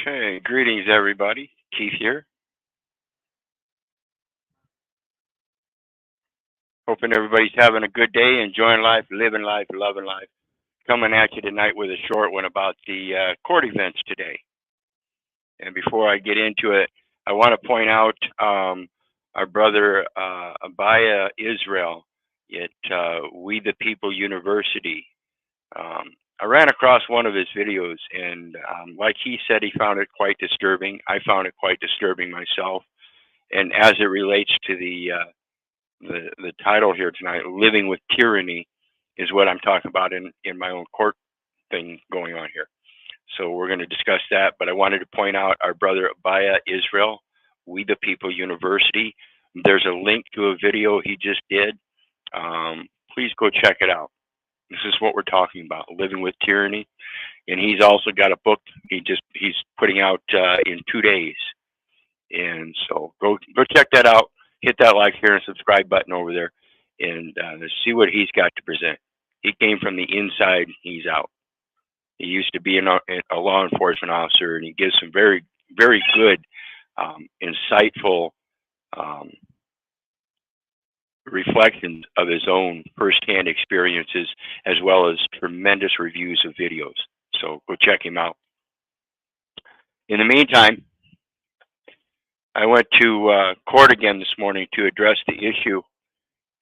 Okay, greetings everybody. Keith here. Hoping everybody's having a good day, enjoying life, living life, loving life. Coming at you tonight with a short one about the court events today. And before I get into it, I want to point out our brother Abiyah Israrel at We the People University. I ran across one of his videos, and like he said, he found it quite disturbing. I found it quite disturbing myself. And as it relates to the title here tonight, "Living with Tyranny," is what I'm talking about in my own court thing going on here. So we're going to discuss that, but I wanted to point out our brother Abiyah Israrel, We the People University. There's a link to a video he just did. Please go check it out. This is what we're talking about, living with tyranny. And he's also got a book he's putting out in 2 days. And so go check that out. Hit that like, share, and subscribe button over there, and see what he's got to present. He came from the inside. He's out. He used to be a law enforcement officer, and he gives some very, very good, insightful reflections of his own firsthand experiences, as well as tremendous reviews of videos. So go check him out. In the meantime, I went to court again this morning to address the issue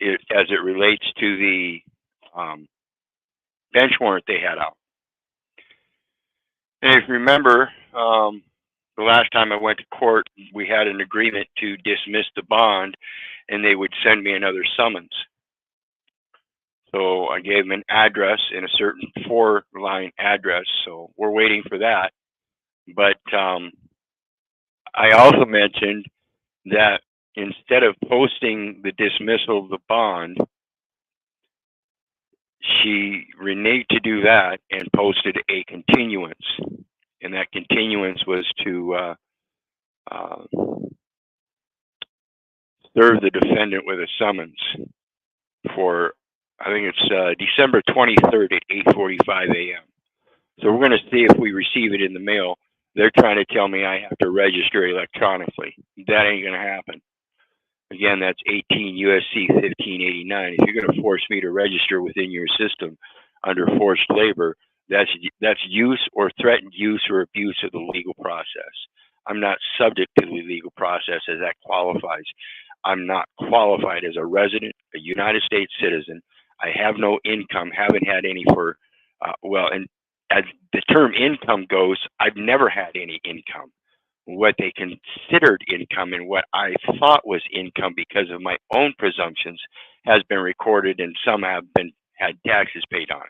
as it relates to the bench warrant they had out. And if you remember, the last time I went to court, we had an agreement to dismiss the bond, and they would send me another summons. So I gave them an address and a certain 4-line address, so we're waiting for that. But I also mentioned that instead of posting the dismissal of the bond, she reneged to do that and posted a continuance. And that continuance was to serve the defendant with a summons for, I think it's December 23rd at 8:45 a.m. So we're going to see if we receive it in the mail. They're trying to tell me I have to register electronically. That ain't going to happen. Again, that's 18 USC 1589. If you're going to force me to register within your system under forced labor, that's use or threatened use or abuse of the legal process. I'm not subject to the legal process as that qualifies. I'm not qualified as a resident, a United States citizen. I have no income, haven't had any for, and as the term income goes, I've never had any income. What they considered income and what I thought was income because of my own presumptions has been recorded, and some have had taxes paid on.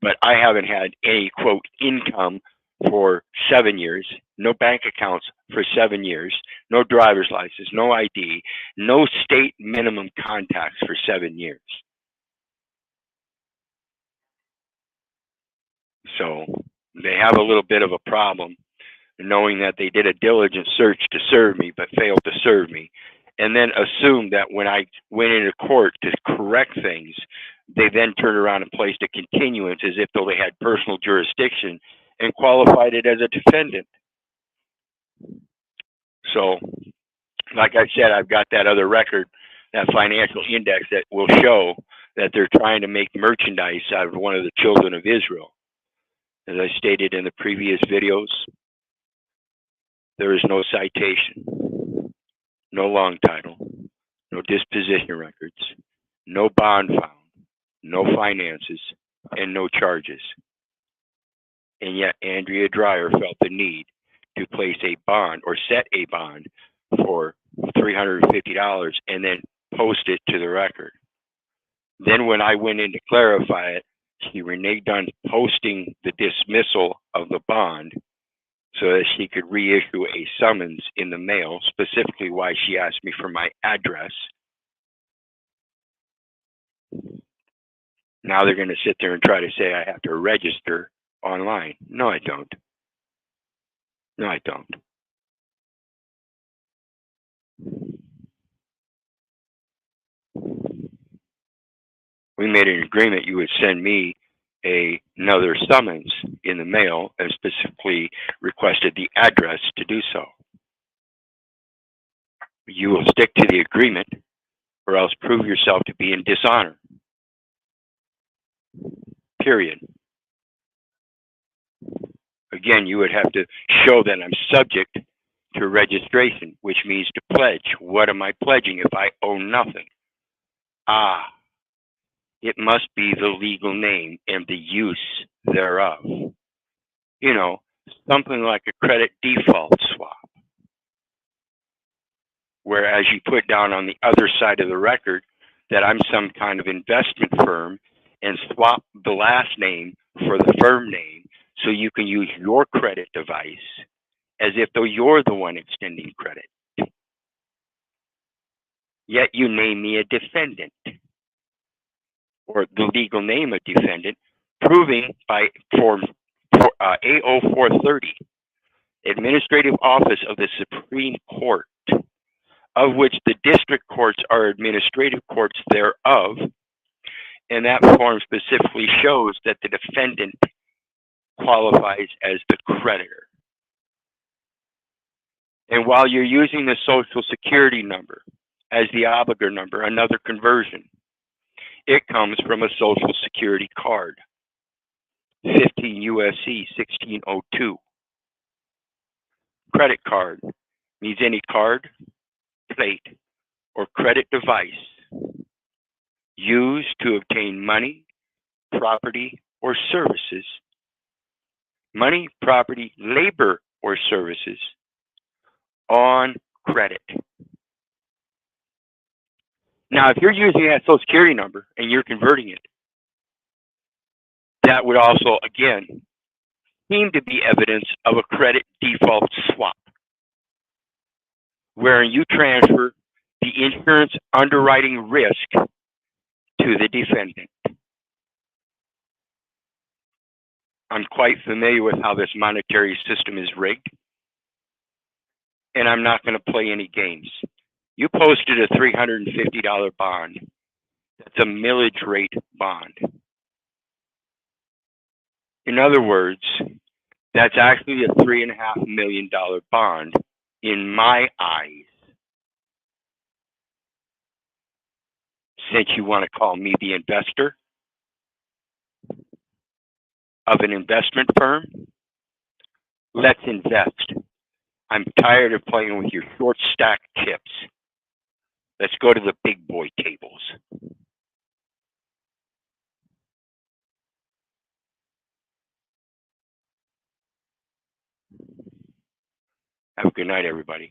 But I haven't had any, quote, income for 7 years, no bank accounts for 7 years, no driver's license, no ID, no state minimum contacts for 7 years. So they have a little bit of a problem knowing that they did a diligent search to serve me but failed to serve me, and then assumed that when I went into court to correct things, they then turned around and placed a continuance as if though they had personal jurisdiction and qualified it as a defendant. So, like I said, I've got that other record, that financial index that will show that they're trying to make merchandise out of one of the children of Israel. As I stated in the previous videos, there is no citation, no long title, no disposition records, no bond found, no finances, and no charges. And yet Andrea Dreyer felt the need to place a bond or set a bond for $350 and then post it to the record. Then when I went in to clarify it, she reneged on posting the dismissal of the bond so that she could reissue a summons in the mail, specifically why she asked me for my address. Now they're going to sit there and try to say I have to register online. No, I don't. No, I don't. We made an agreement you would send me another summons in the mail and specifically requested the address to do so. You will stick to the agreement or else prove yourself to be in dishonor. Period. Again, you would have to show that I'm subject to registration, which means to pledge. What am I pledging if I owe nothing? It must be the legal name and the use thereof. You know, something like a credit default swap, whereas you put down on the other side of the record that I'm some kind of investment firm and swap the last name for the firm name so you can use your credit device as if though you're the one extending credit. Yet you name me a defendant, or the legal name of defendant, proving by form A0430, Administrative Office of the Supreme Court, of which the district courts are administrative courts thereof, and that form specifically shows that the defendant qualifies as the creditor. And while you're using the Social Security number as the obligor number, another conversion, it comes from a Social Security card, 15 U.S.C. 1602. Credit card means any card, plate, or credit device used to obtain money, property, or services, money, property, labor, or services on credit. Now, if you're using that Social Security number and you're converting it, that would also, again, seem to be evidence of a credit default swap, wherein you transfer the insurance underwriting risk to the defendant. I'm quite familiar with how this monetary system is rigged, and I'm not going to play any games. You posted a $350 bond. That's a millage rate bond. In other words, that's actually a $3.5 million bond in my eyes. Since you want to call me the investor of an investment firm, let's invest. I'm tired of playing with your short stack chips. Let's go to the big boy tables. Have a good night, everybody.